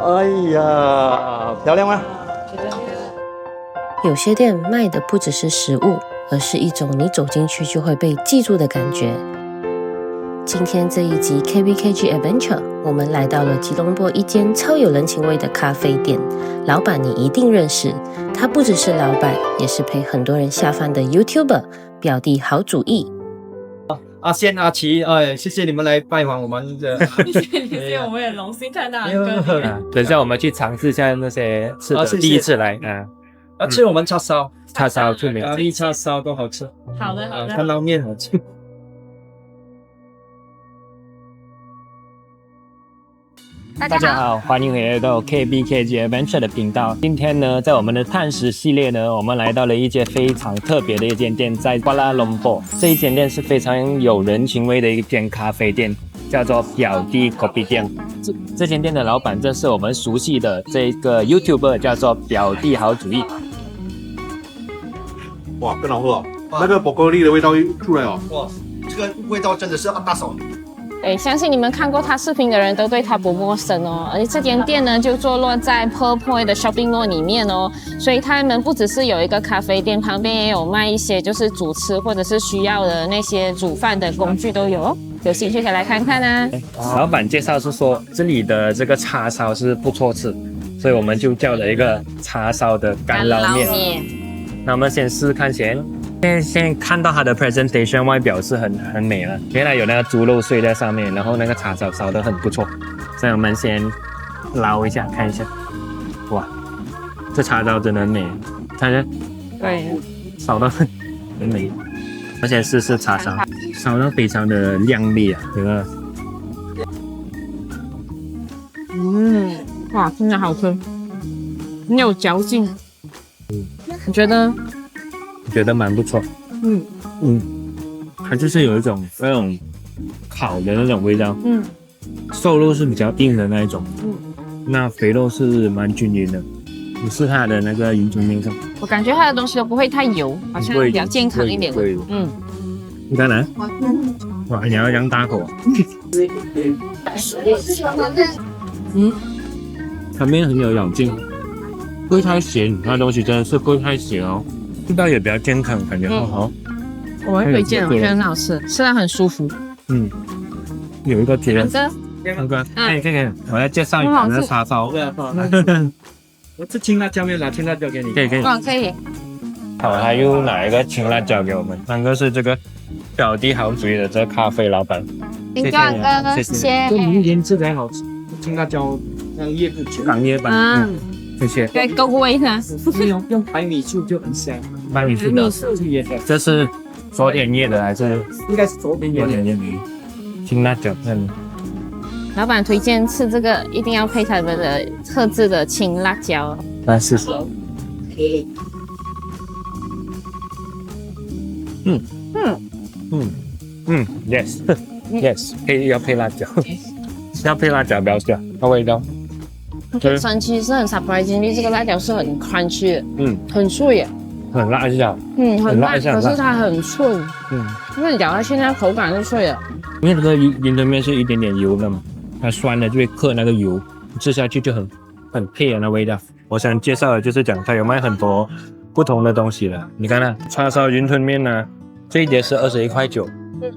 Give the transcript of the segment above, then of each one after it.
哎呀，漂亮吗？有些店卖的不只是食物，而是一种你走进去就会被记住的感觉。今天这一集 KBKG Adventure， 我们来到了吉隆坡一间超有人情味的咖啡店，老板你一定认识，他不只是老板，也是陪很多人下饭的 YouTuber， 表弟好主意。阿仙、阿奇，谢谢你们来拜访我们的。谢谢，我们很荣幸看到安哥你。等一下我们去尝试一下那些吃的，谢谢第一次来吃我们叉烧，叉烧最美，咖喱叉烧都好吃。好的好的。看捞面好吃。大家好，欢迎来到 KBKG Adventure 的频道。今天呢，在我们的探食系列呢，我们来到了一间非常特别的一间店，在瓜拉隆坡。这一间店是非常有人情味的一间咖啡店，叫做表弟 Kopi 店。这间店的老板正是我们熟悉的这个 YouTuber， 叫做表弟好主意。哇，更好喝哦！那个宝格丽的味道出来哦。哇，这个味道真的是大手。对，相信你们看过他视频的人都对他不陌生哦。而且这间店呢，就坐落在 Pearl Point 的 Shopping Mall 里面哦。所以他们不只是有一个咖啡店，旁边也有卖一些就是主吃或者是需要的那些煮饭的工具都有哦。有兴趣可以来看看啊。老板介绍是说，这里的这个叉烧是不错吃，所以我们就叫了一个叉烧的干捞面。那我们先试试看先。现在看到它的 presentation 外表是很美了，原来有那个猪肉碎在上面，然后那个叉烧烧得很不错，所以我们先捞一下看一下。哇，这叉烧真的很美，看一下，对，烧得很美。而且试试叉烧，烧得非常的亮丽啊，这个。哇，真的好吃，很有嚼劲。你觉得？觉得蛮不错，它就是有一种那种烤的那种味道，瘦肉是比较硬的那一种，那肥肉是蛮均匀的，不是它的那个云吞面上。我感觉它的东西都不会太油，好像比较健康一点。你看呢？哇，你要这样大口啊！它面很有咬劲，不会太咸，它的东西真的是不会太咸哦。味道也比较健康，感觉好好。我会推荐，我觉得很好吃，吃得很舒服。有一个铁人，安哥，可以，我来介绍一下那叉烧。我吃青辣椒面，拿青辣椒给你。可以。可以。好，他又拿一个青辣椒给我们。那个是这个表弟好主意的这个咖啡老板。谢谢安哥，谢谢。这明天吃才好吃，青辣椒让叶不全。港叶版。谢谢。对，够味呢。用白米醋就很香。白米醋的，这是昨天叶的还是？应该是昨天叶的。青辣椒，老板推荐吃这个，一定要配他们的特制的青辣椒。来试试。yes， 要配辣椒，要配辣椒，不要笑，那味道。神奇是很 surprisingly， 这个辣椒是很 crunchy 的，很脆耶，很辣一下，很辣，可是它很脆，因为咬下去那口感是脆的。因为这个云吞面是一点点油的嘛，它酸的就会克那个油，吃下去就很配的那味道。我想介绍的就是讲它有卖很多不同的东西了，你看它叉烧云吞面呢，这一碟是21.9块，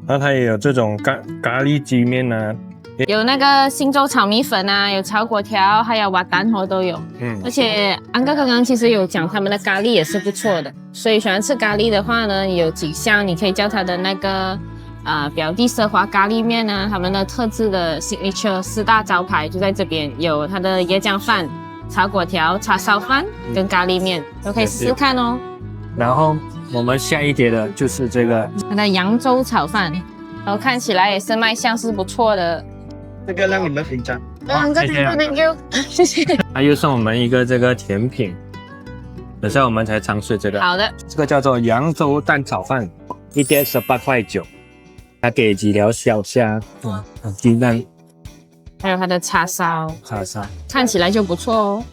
然后它也有这种咖喱鸡面啊。有那个星洲炒米粉啊，有炒粿条，还有瓦蛋河都有。而且安哥刚刚其实有讲他们的咖喱也是不错的，所以喜欢吃咖喱的话呢，有几项你可以叫他的那个表弟奢华咖喱面呢，他们的特制的 signature 4大招牌就在这边，有他的椰浆饭、炒粿条、叉烧饭跟咖喱面，都可以试试看哦。然后我们下一碟的就是这个他的扬州炒饭，然后看起来也是卖相是不错的。这个让你们品尝。Thank you， 谢谢。他又送我们一个这个甜品，等下我们才尝试这个。好的，这个叫做扬州蛋炒饭，一碟18.9块，他给几条小虾，鸡蛋，还有它的叉烧，看起来就不错哦。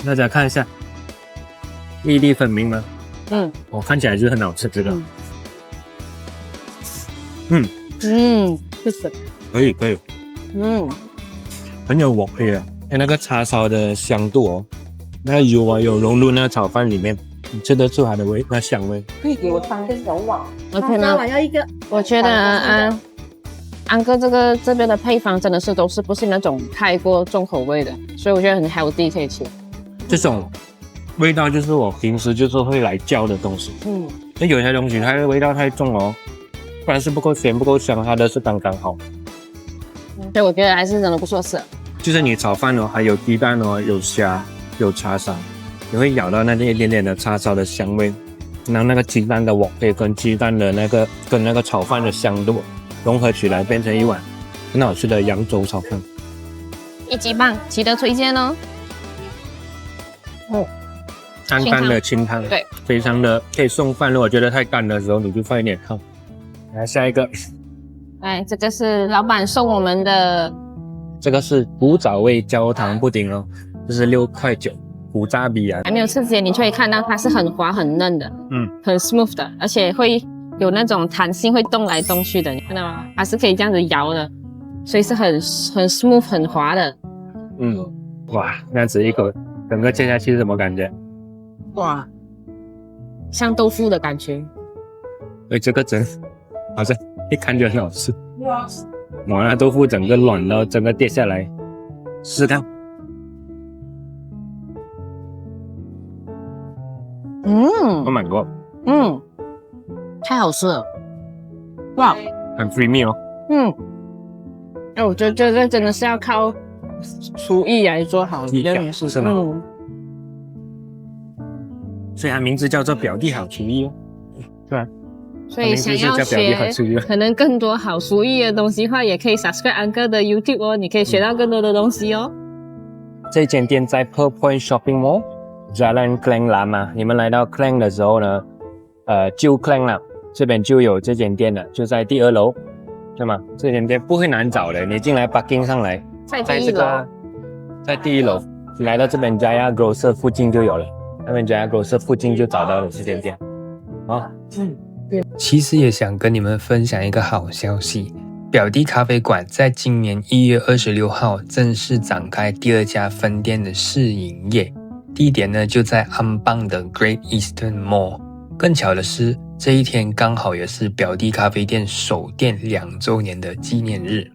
大家看一下，粒粒分明吗？我看起来就是很好吃这个。谢谢。可以，很有味啊。那个叉烧的香度哦，那个油啊有融入那个炒饭里面，你吃得出它的那香味。可以给我汤跟小碗。OK 呢？要一个。我觉得安哥这边的配方真的是都是不是那种太过重口味的，所以我觉得很 healthy 可以吃。这种味道就是我平时就是会来叫的东西。那有些东西它的味道太重哦，不然是不够咸不够香，它的是刚刚好。所以我觉得还是真的不错吃。就是你炒饭哦，还有鸡蛋哦，有虾，有叉烧，你会咬到那一点点的叉烧的香味，然后那个鸡蛋的网配跟鸡蛋的跟那个炒饭的香度融合起来，变成一碗很好吃的扬州炒饭。一级棒，值得推荐哦。干干的清汤，对，非常的可以送饭。如果觉得太干的时候，你就放一点汤。来下一个，哎，这个是老板送我们的，这个是古早味焦糖布丁哦，这是6.9块，古扎比啊。还没有吃之前，你就会看到它是很滑很嫩的，很 smooth 的，而且会有那种弹性，会动来动去的，你看到吗？它是可以这样子摇的，所以是很 smooth 很滑的。哇，这样子一口整个接下去是什么感觉？哇，像豆腐的感觉。这个真好像一看就很好吃。麻辣豆腐整个软到整个跌下来，试试看。Oh my god，太好吃了，哇，很 creamy 哦。我觉得这个真的是要靠厨艺来做好的，是吗？所以它名字叫做表弟好厨艺哦，对吧？所以想要学可能更多好厨艺的东西的话，也可以 subscribe 安哥的 YouTube 哦，你可以学到更多的东西哦。这间店在 Pearl Point Shopping Mall Jalan Klang Lama， 你们来到 Klang 的时候呢，旧 Klang 啦，这边就有这间店了，就在第2楼，对吗？这间店不会难找的，你进来 parking 上来，在第1楼，你来到这边 Jaya Grocer 附近就有了，那边 Jaya Grocer 附近就找到了这间店。其实也想跟你们分享一个好消息，表弟咖啡馆在今年1月26号正式展开第2家分店的试营业，地点呢就在安邦的 Great Eastern Mall。更巧的是，这一天刚好也是表弟咖啡店首店2周年的纪念日。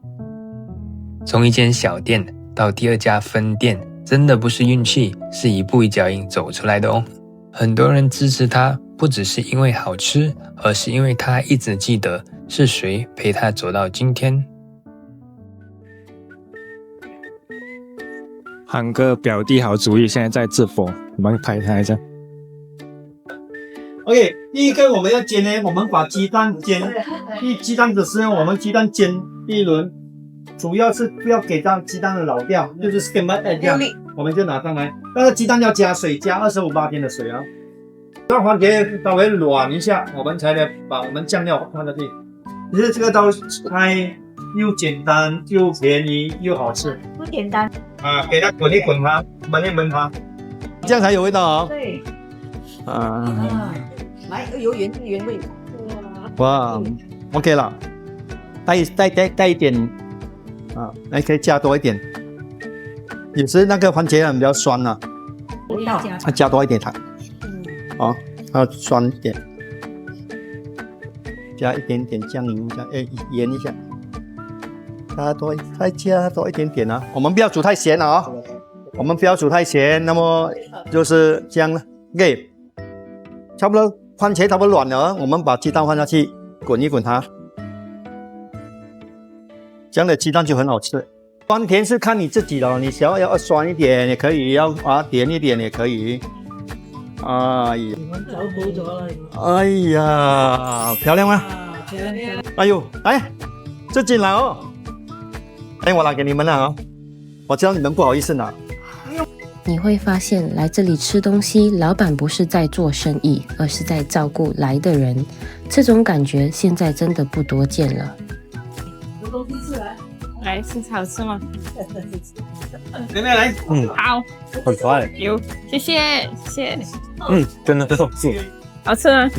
从一间小店到第2家分店，真的不是运气，是一步一脚印走出来的哦。很多人支持他，不只是因为好吃，而是因为他一直记得是谁陪他走到今天。韩哥表弟好主意，现在在直播，我们拍他一下。OK， 第一个我们要煎呢，我们把鸡蛋煎。鸡蛋的时候，我们鸡蛋煎第一轮，主要是不要给到鸡蛋的老掉，就是 skimmed egg 这样，我们就拿上来。那个鸡蛋要加水，加25八天的水啊。让番茄稍微软一下，我们才能把我们酱料放下去。其实这个道菜又简单又便宜又好吃。不简单啊，给它滚一滚它，焖一焖它，这样才有味道啊。对。来有原味。哇 ，OK 了，带一点啊，还可以加多一点。有时那个番茄比较酸啊，加多一点糖。好，要酸一点，加一点点酱油，盐一下，再加多一点点啊。我们不要煮太咸了啊，我们不要煮太咸，那么就是这样了。OK， 差不多番茄差不多软了，我们把鸡蛋放下去滚一滚它，这样的鸡蛋就很好吃。酸甜是看你自己的，你想要酸一点也可以，要甜一点也可以。哎呀，哎呀，漂亮吗？哎呦，哎，这进来哦，哎，我拿给你们了哦，我知道你们不好意思拿。你会发现来这里吃东西，老板不是在做生意，而是在照顾来的人。这种感觉现在真的不多见了。来吃好吃吗？来，好，很可爱，有，谢谢。真的很好吃，好吃吗？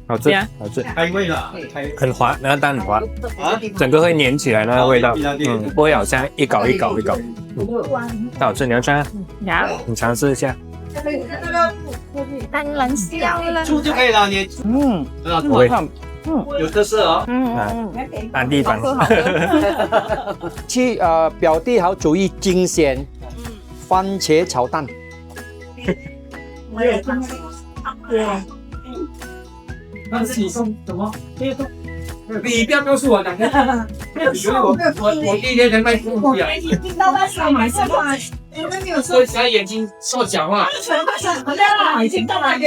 好吃对啊，好吃，开胃了，很滑，那个蛋很滑，啊，整个会粘起来那个味道，嗯不会好像一搞一搞一搞，太好吃，你要尝，你尝试一下，当然笑了。醋就可以了，你不会，有特色哦。当地版，去表弟好主意惊鲜番茄炒蛋。但是你送什么？你不要告诉我哪个，以为我第一天才卖东西啊！听到他说买什么？你们没有说小眼睛说讲话。买听到哪个？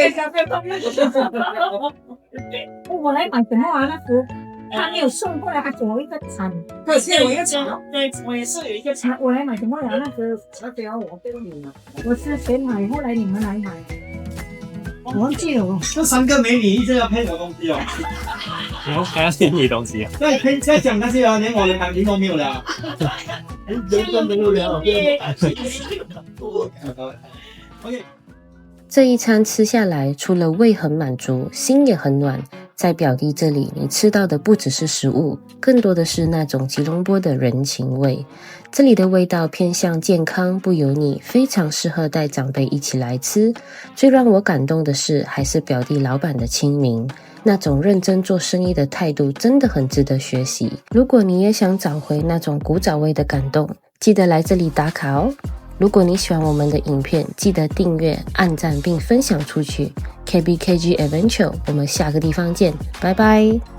我来买什么啊？那时他没有送过来，他给我一个铲。可是我一个铲，对，我也是有一个铲。我来买什么呀？那时他给我给你了，我是先买，后来你们来买。我忘记了哦。这3个美女一直要骗我东西哦。我还要骗你东西，再讲那些啊，连我的感情都没有了。人生没有了。OK。这一餐吃下来，除了胃很满足，心也很暖。在表弟这里，你吃到的不只是食物，更多的是那种吉隆坡的人情味。这里的味道偏向健康不油腻，非常适合带长辈一起来吃。最让我感动的是，还是表弟老板的亲民，那种认真做生意的态度真的很值得学习。如果你也想找回那种古早味的感动，记得来这里打卡哦。如果你喜欢我们的影片，记得订阅、按赞并分享出去。KBKG Adventure， 我们下个地方见，拜拜。